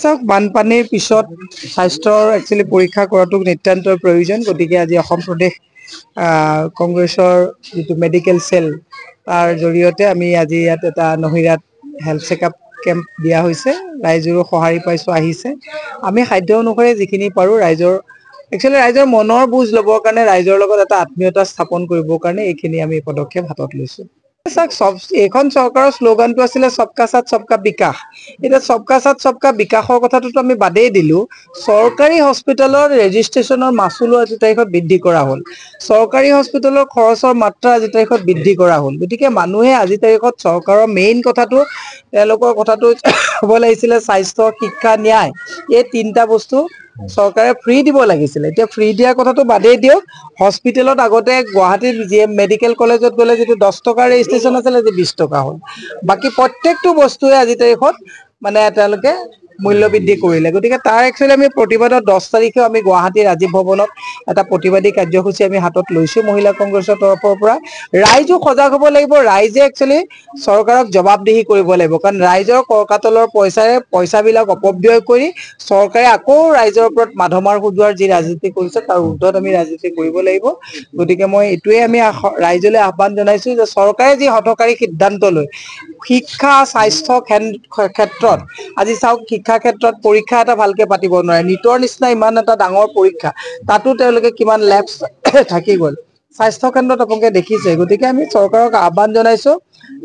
চাওক বানপানীৰ পিছত স্বাস্থ্যৰ একচুৱেলি পৰীক্ষা কৰাটো নিতান্তই প্ৰয়োজন গতিকে আজি অসম প্ৰদেশ কংগ্ৰেছৰ যিটো মেডিকেল সেল তাৰ জৰিয়তে আমি আজি ইয়াত এটা নহিৰাত হেল্থ চেকআপ কেম্প দিয়া হৈছে ৰাইজৰো সহাৰি পাইছো আহিছে আমি খাদ্য অনুসৰি যিখিনি পাৰো ৰাইজৰ একচুৱেলি ৰাইজৰ মনৰ বুজ ল'বৰ কাৰণে ৰাইজৰ লগত এটা আত্মীয়তা স্থাপন কৰিবৰ কাৰণে এইখিনি আমি পদক্ষেপ হাতত লৈছো চাওক এইখন চৰকাৰৰ শ্লোগানটো আছিলে সবকা সাথ সবকা বিকাশ এটা সবকা সাথ সবকা বিকাশৰ কথাটোতো আমি বাদেই দিলো চৰকাৰী হস্পিটেলৰ ৰেজিষ্ট্ৰেচনৰ মাচুলো আজি তাৰিখত বৃদ্ধি কৰা হ'ল চৰকাৰী হস্পিটেলৰ খৰচৰ মাত্ৰা আজি তাৰিখত বৃদ্ধি কৰা হ'ল গতিকে মানুহে আজি তাৰিখত চৰকাৰৰ মেইন কথাটো তেওঁলোকৰ কথাটো হ'ব লাগিছিলে স্বাস্থ্য শিক্ষা ন্যায় এই তিনিটা বস্তু চৰকাৰে ফ্ৰী দিব লাগিছিলে এতিয়া ফ্ৰী দিয়াৰ কথাটো বাদেই দিয়ক হস্পিটেলত আগতে গুৱাহাটীৰ মেডিকেল কলেজত গ'লে যিটো 10 টকাৰ ৰেজিষ্ট্ৰেচন আছিলে যে 20 টকা হ'ল বাকি প্ৰত্যেকটো বস্তুৱে আজি তাৰিখত মানে তেওঁলোকে মূল্য বৃদ্ধি কৰিলে গতিকে তাৰ একচুৱেলি আমি প্ৰতিবাদৰ 10 তাৰিখে আমি গুৱাহাটী ৰাজীৱ ভৱনত এটা প্ৰতিবাদী কাৰ্যসূচী আমি হাতত লৈছো মহিলা কংগ্ৰেছৰ তৰফৰ পৰা ৰাইজো সজাগ হ'ব লাগিব ৰাইজে একচুৱেলি চৰকাৰক জবাবদিহি কৰিব লাগিব কাৰণ ৰাইজৰ কৰকাতলৰ পইচাবিলাক অপব্যয় কৰি চৰকাৰে আকৌ ৰাইজৰ ওপৰত মাধমাৰ সুজোৱাৰ যি ৰাজনীতি কৰিছে তাৰ উৰ্ধত আমি ৰাজনীতি কৰিব লাগিব গতিকে মই এইটোৱে আমি ৰাইজলৈ আহ্বান জনাইছো যে চৰকাৰে যি হঠকাৰী সিদ্ধান্ত লয় শিক্ষা স্বাস্থ্য ক্ষেত্ৰত আজি চাওক শিক্ষা ক্ষেত্ৰত পৰীক্ষা এটা ভালকে পাতিব নোৱাৰে নিটৰ নিচিনা ইমান এটা ডাঙৰ পৰীক্ষা তাতো তেওঁলোকে কিমান লেবছ থাকি গ'ল স্বাস্থ্য কেন্দ্ৰত আপোনালোকে দেখিছে গতিকে আমি চৰকাৰক আহ্বান জনাইছো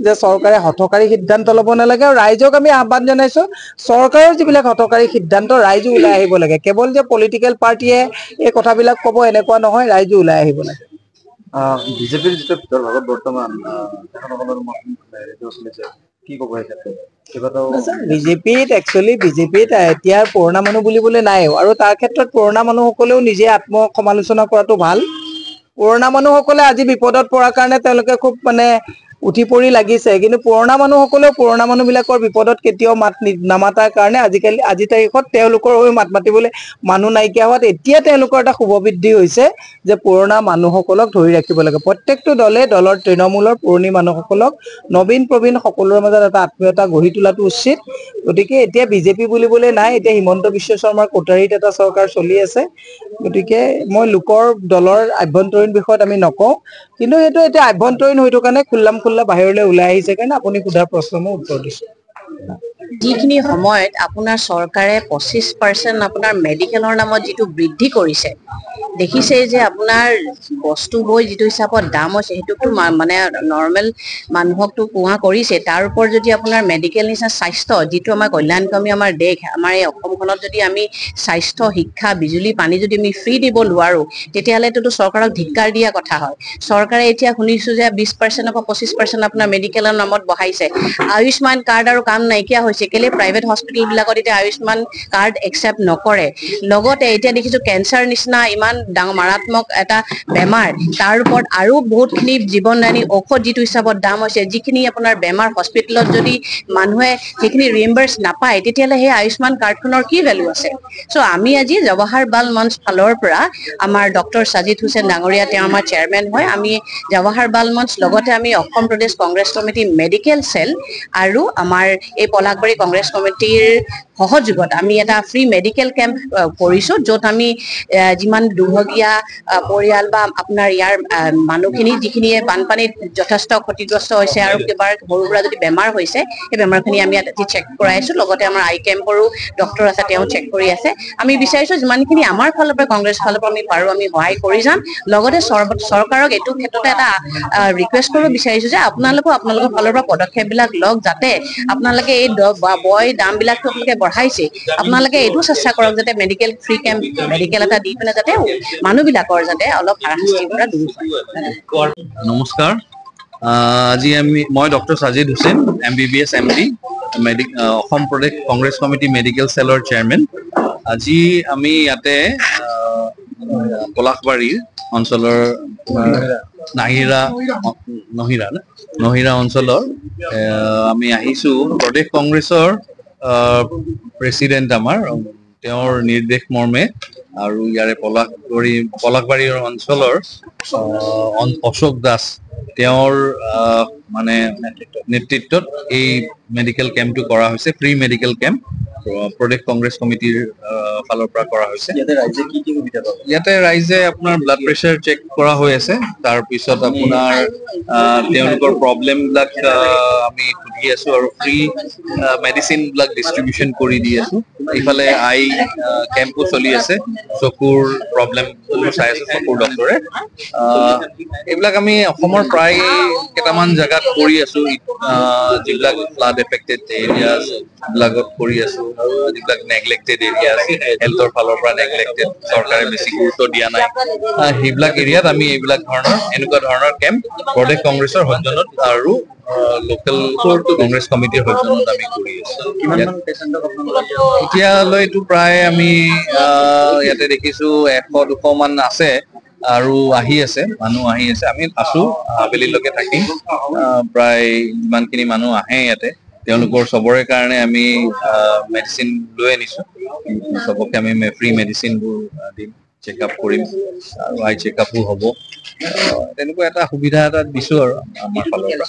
যে চৰকাৰে হঠকাৰী সিদ্ধান্ত ল'ব নালাগে আৰু ৰাইজক আমি আহ্বান জনাইছো চৰকাৰৰ যিবিলাক হঠকাৰী সিদ্ধান্ত ৰাইজো ওলাই আহিব লাগে কেৱল যে পলিটিকেল পাৰ্টিয়ে এই কথাবিলাক ক'ব এনেকুৱা নহয় ৰাইজো ওলাই আহিব লাগে বিজেপিৰ যিটো ভিতৰ ভাগত বৰ্তমান কি ক'ব বিজেপিত এতিয়া পুৰণা মানুহ বুলিবলৈ নাই আৰু তাৰ ক্ষেত্ৰত পুৰণা মানুহসকলেও নিজে আত্মসমালোচনা কৰাটো ভাল পুৰণা মানুহসকলে আজি বিপদত পৰাৰ কাৰণে তেওঁলোকে খুব মানে উঠি পৰি লাগিছে কিন্তু পুৰণা মানুহসকলেও পুৰণা মানুহবিলাকৰ বিপদত কেতিয়াও মাত নামাতাৰ কাৰণে আজি তাৰিখত তেওঁলোকৰ হৈ মাত মাতিবলৈ মানুহ নাইকিয়া হোৱাত এতিয়া তেওঁলোকৰ এটা শুভবৃদ্ধি হৈছে যে পুৰণা মানুহসকলক ধৰি ৰাখিব লাগে প্ৰত্যেকটো দলে দলৰ তৃণমূলৰ পুৰণি মানুহসকলক নবীন প্ৰবীণ সকলোৰে মাজত এটা আত্মীয়তা গঢ়ি তোলাটো উচিত গতিকে এতিয়া বিজেপি বুলিবলৈ নাই এতিয়া হিমন্ত বিশ্ব শৰ্মাৰ কোটাৰীত এটা চৰকাৰ চলি আছে গতিকে মই লোকৰ দলৰ আভ্যন্তৰীণ বিষয়ত আমি নকওঁ কিন্তু সেইটো এতিয়া আভ্যন্তৰীণ হৈ থকা কাৰণে খোল্লা বাহিৰলৈ ওলাই আহিছে কাৰণে আপুনি সোধা প্ৰশ্ন মই উত্তৰ দিছো যিখিনি সময়ত আপোনাৰ চৰকাৰে 25% আপোনাৰ মেডিকেলৰ নামত যিটো বৃদ্ধি কৰিছে দেখিছে যে আপোনাৰ বস্তু বৈ যিটো হিচাপত দাম হৈছে সেইটোতো মানে নৰ্মেল মানুহকতো পোৱা কৰিছে তাৰ ওপৰত যদি আপোনাৰ মেডিকেল নিচিনা স্বাস্থ্য যিটো আমাৰ কল্যাণকামী আমাৰ দেশ আমাৰ এই অসমখনত যদি আমি স্বাস্থ্য শিক্ষা বিজুলী পানী যদি আমি ফ্ৰী দিব নোৱাৰো তেতিয়াহ'লেতো চৰকাৰক ধিক্কাৰ দিয়া কথা হয় চৰকাৰে এতিয়া শুনিছো যে 20% পৰা 25% আপোনাৰ মেডিকেলৰ নামত বঢ়াইছে আয়ুষ্মান কাৰ্ড আৰু কাম নাইকিয়া হৈছে কেলে প্ৰাইভেট হস্পিটেল বিলাকত এতিয়া আয়ুষ্মান কাৰ্ড একচেপ্ট নকৰে লগতে এতিয়া দেখিছো কেঞ্চাৰ নিচিনা ইমান ডাঙৰ মাৰাত্মক এটা বেমাৰ তাৰ ওপৰত আৰু বহুতখিনি জীৱনদায়ী ঔষধ যিটো হিচাপত দাম হৈছে যিখিনি আপোনাৰ বেমাৰ হস্পিটেলত যদি মানুহে সেইখিনি ৰিএম্বাৰ্ছ নাপায় তেতিয়াহ'লে সেই আয়ুষ্মান কাৰ্ডখনৰ কি ভেলু আছে চ' আমি আজি জৱাহৰ বাল মঞ্চ ফালৰ পৰা আমাৰ ডক্টৰ সাজিদ হুছেইন ডাঙৰীয়া তেওঁ আমাৰ চেয়াৰমেন হয় আমি জৱাহৰ বাল মঞ্চ লগতে আমি অসম প্ৰদেশ কংগ্ৰেছ কমিটি মেডিকেল সেল আৰু আমাৰ এই পলাশবাৰী কংগ্ৰেছ কমিটিৰ সহযোগত আমি এটা ফ্ৰী মেডিকেল কেম্প কৰিছো য'ত আমি যিমান দুৰ্ভগীয়া পৰিয়াল বা আপোনাৰ ইয়াৰ মানুহখিনি যিখিনিয়ে বানপানীত যথেষ্ট ক্ষতিগ্ৰস্ত হৈছে আৰু কিবা সৰু সুৰা যদি বেমাৰ হৈছে সেই বেমাৰখিনি আমি ইয়াত চেক কৰাইছো লগতে আমাৰ আই কেম্পৰো ডক্টৰ আছে তেওঁ চেক কৰি আছে আমি বিচাৰিছো যিমানখিনি আমাৰ ফালৰ পৰা কংগ্ৰেছ ফালৰ পৰা আমি পাৰো আমি সহায় কৰি যাম লগতে চৰকাৰক এইটো ক্ষেত্ৰতে এটা ৰিকুৱেষ্ট কৰিব বিচাৰিছো যে আপোনালোকৰ ফালৰ পৰা পদক্ষেপবিলাক লওক যাতে আপোনালোকে এই বয় দামবিলাকতো আপোনালোকে বঢ়াইছে আপোনালোকে এইটো চেষ্টা কৰক যাতে মেডিকেল ফ্ৰী কেম্প মেডিকেল এটা দি পিনে যাতে মানুহবিলাকৰ যাতে অলপ হাৰাশাস্তিৰ পৰা দূৰ হয় নমস্কাৰ আজি মই doctor Sajid Hussain MBBS MD Asom প্ৰদেশ কংগ্ৰেছ কমিটি মেডিকেল সেলৰ চেয়াৰমেন আজি আমি ইয়াতে পলাশবাৰী অঞ্চলৰ নহিৰা অঞ্চলৰ আমি আহিছো প্ৰদেশ কংগ্ৰেছৰ প্ৰেচিডেণ্ট আমাৰ তেওঁৰ নিৰ্দেশ মৰ্মে আৰু ইয়াৰে পলাশবাৰী অঞ্চলৰ অশোক দাস তেওঁৰ মানে নেতৃত্বত এই মেডিকেল কেম্পটো কৰা হৈছে ফ্ৰী মেডিকেল কেম্প প্ৰদেশ কংগ্ৰেছ কমিটিৰ ফালৰ পৰা কৰা হৈছে। ইয়াতে ৰাইজে কি কি সুবিধা পাব? ইয়াতে ৰাইজে আপোনাৰ ব্লাড প্ৰেছাৰ চেক কৰা হৈ আছে, তাৰপিছত আপোনাৰ তেওঁলোকৰ প্ৰব্লেম বিলাক আমি সুধি আছো আৰু ফ্ৰী মেডিচিন বিলাক ডিষ্ট্ৰিবিউচন কৰি দি আছো। ইফালে আই কেম্পো চলি আছে, চকুৰ প্ৰব্লেম চাই আছে চকুৰ ডক্টৰে। এইবিলাক আমি অসমৰ প্ৰায় কেইটামান জেগাত কৰি আছো, যিবিলাক ফ্লাড এফেক্টেড এৰিয়াজ বিলাকত কৰি আছো, আৰু যিবিলাক নেগলেক্টেড এৰিয়াজ হেল্থৰ ফালৰ পৰা নেগলেক্টেড, চৰকাৰে বেছি গুৰুত্ব দিয়া নাই, সেইবিলাক এৰিয়াত আমি এইবিলাক এনেকুৱা ধৰণৰ কেম্প প্ৰদেশ কংগ্ৰেছৰ সৌজন্যত আৰু লোকেল কংগ্ৰেছ কমিটিৰ সৌজন্যত আমি কৰি আছো। কিমানমান পেচেণ্টক আপোনালোকে এতিয়ালৈতো প্ৰায় আমি ইয়াতে দেখিছো 100-200 মান আছে আৰু মানুহ আহি আছে। আমি আছো, আবেলিলৈকে থাকিম। প্ৰায় যিমানখিনি মানুহ আহে ইয়াতে তেওঁলোকৰ চবৰে কাৰণে আমি মেডিচিন লৈ আনিছো। চবকে আমি ফ্ৰী মেডিচিনবোৰ দিম, চেক আপ কৰিম আৰু আই চেক আপো হ'ব। তেনেকুৱা এটা সুবিধা এটা দিছো আৰু আমাৰ ফালৰ পৰা।